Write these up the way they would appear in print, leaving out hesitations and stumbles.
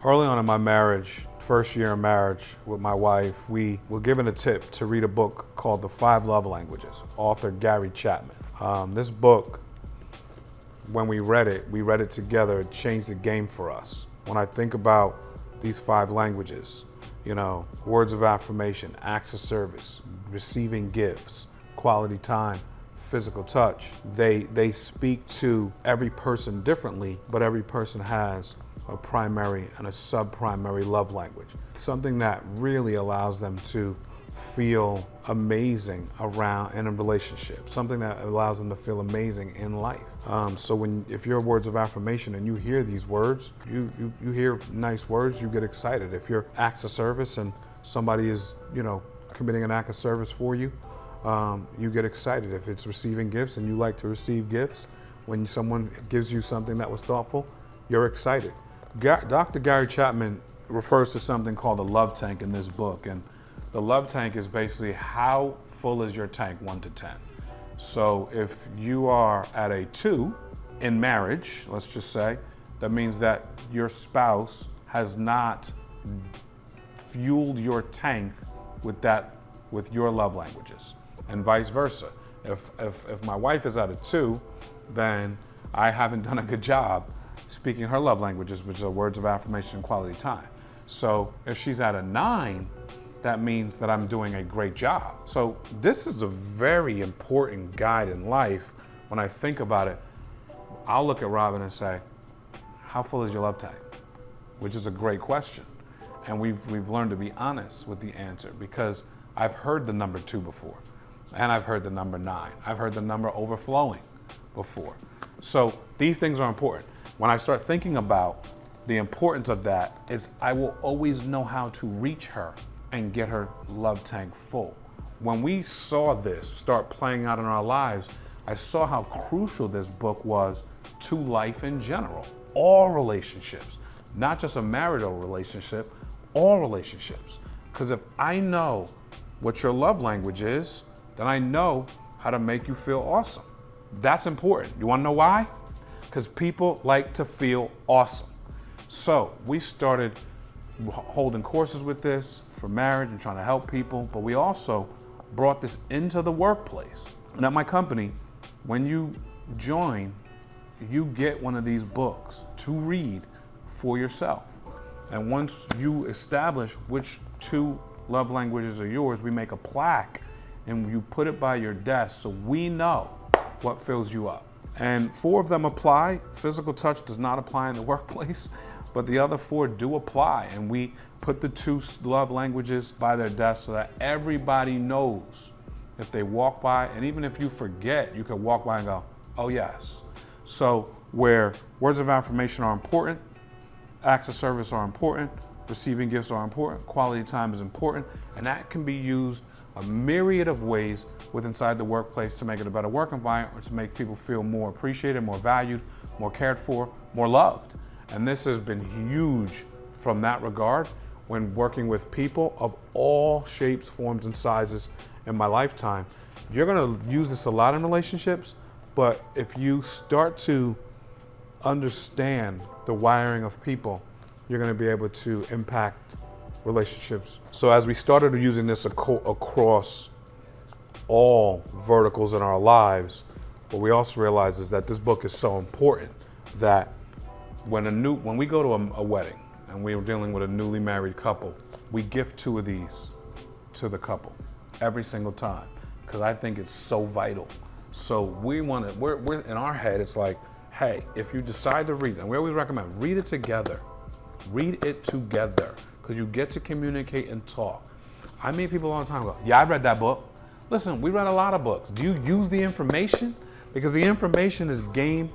Early on in my marriage, first year of marriage with my wife, we were given a tip to read a book called The Five Love Languages, author Gary Chapman. This book, when we read it together, it changed the game for us. When I think about these five languages, words of affirmation, acts of service, receiving gifts, quality time, physical touch, they speak to every person differently, but every person has a primary and a sub-primary love language. Something that really allows them to feel amazing around in a relationship. Something that allows them to feel amazing in life. So if you're words of affirmation and you hear these words, you hear nice words, you get excited. If you're acts of service and somebody is, committing an act of service for you, you get excited. If it's receiving gifts and you like to receive gifts, when someone gives you something that was thoughtful, you're excited. Dr. Gary Chapman refers to something called a love tank in this book. And the love tank is basically how full is your tank, 1 to 10. So if you are at a 2 in marriage, let's just say, that means that your spouse has not fueled your tank with your love languages, and vice versa. If my wife is at a 2, then I haven't done a good job speaking her love languages, which are words of affirmation and quality time. So if she's at a 9, that means that I'm doing a great job. So this is a very important guide in life. When I think about it, I'll look at Robin and say, how full is your love tank? Which is a great question. And we've learned to be honest with the answer, because I've heard the number 2 before, and I've heard the number 9. I've heard the number overflowing before. So these things are important. When I start thinking about the importance of that, is I will always know how to reach her and get her love tank full. When we saw this start playing out in our lives, I saw how crucial this book was to life in general. All relationships, not just a marital relationship, all relationships. Because if I know what your love language is, then I know how to make you feel awesome. That's important. You wanna know why? Because people like to feel awesome. So we started holding courses with this for marriage and trying to help people, but we also brought this into the workplace. And at my company, when you join, you get one of these books to read for yourself. And once you establish which 2 love languages are yours, we make a plaque and you put it by your desk so we know what fills you up. And 4 of them apply. Physical touch does not apply in the workplace, but the other 4 do apply. And we put the 2 love languages by their desk so that everybody knows if they walk by, and even if you forget, you can walk by and go, oh yes. So where words of affirmation are important, acts of service are important, receiving gifts are important, quality time is important, and that can be used a myriad of ways inside the workplace to make it a better work environment, or to make people feel more appreciated, more valued, more cared for, more loved. And this has been huge from that regard when working with people of all shapes, forms, and sizes in my lifetime. You're gonna use this a lot in relationships, but if you start to understand the wiring of people, you're gonna be able to impact relationships. So as we started using this across all verticals in our lives, what we also realized is that this book is so important that when we go to a wedding and we're dealing with a newly married couple, we gift 2 of these to the couple every single time, because I think it's so vital. So we're in our head, it's like, hey, if you decide to read, and we always recommend, read it together. Read it together, because you get to communicate and talk. I meet people all the time go, yeah, I read that book. Listen, we read a lot of books. Do you use the information? Because the information is game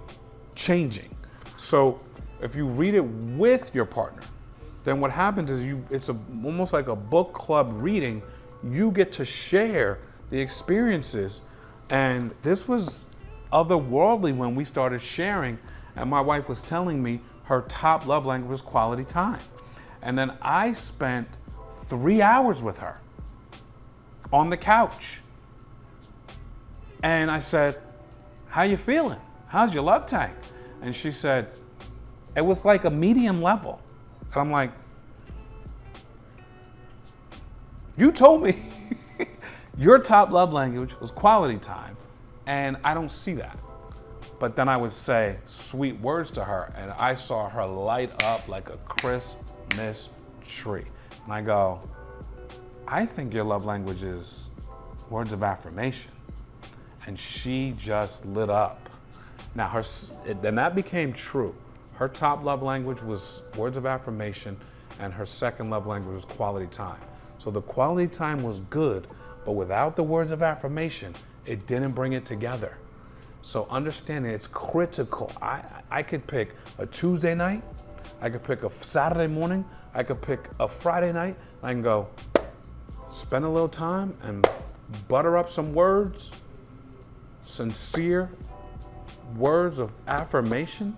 changing. So if you read it with your partner, then what happens is it's almost like a book club reading. You get to share the experiences. And this was otherworldly when we started sharing, and my wife was telling me her top love language was quality time. And then I spent 3 hours with her on the couch. And I said, how you feeling? How's your love tank? And she said, it was like a medium level. And I'm like, you told me your top love language was quality time, and I don't see that. But then I would say sweet words to her, and I saw her light up like a Christmas tree. And I go, I think your love language is words of affirmation. And she just lit up. Now, then that became true. Her top love language was words of affirmation, and her second love language was quality time. So the quality time was good, but without the words of affirmation, it didn't bring it together. So understanding it's critical. I could pick a Tuesday night, I could pick a Saturday morning, I could pick a Friday night, and I can go spend a little time and butter up some words, sincere words of affirmation,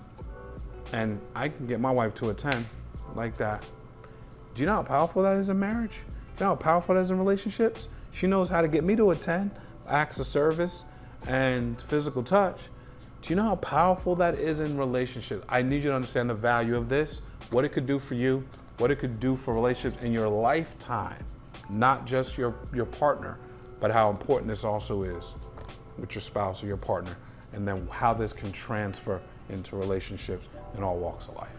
and I can get my wife to a 10 like that. Do you know how powerful that is in marriage? You know how powerful that is in relationships? She knows how to get me to a 10, acts of service, and physical touch. Do you know how powerful that is in relationships? I need you to understand the value of this, what it could do for you, what it could do for relationships in your lifetime, not just your partner, but how important this also is with your spouse or your partner, and then how this can transfer into relationships in all walks of life.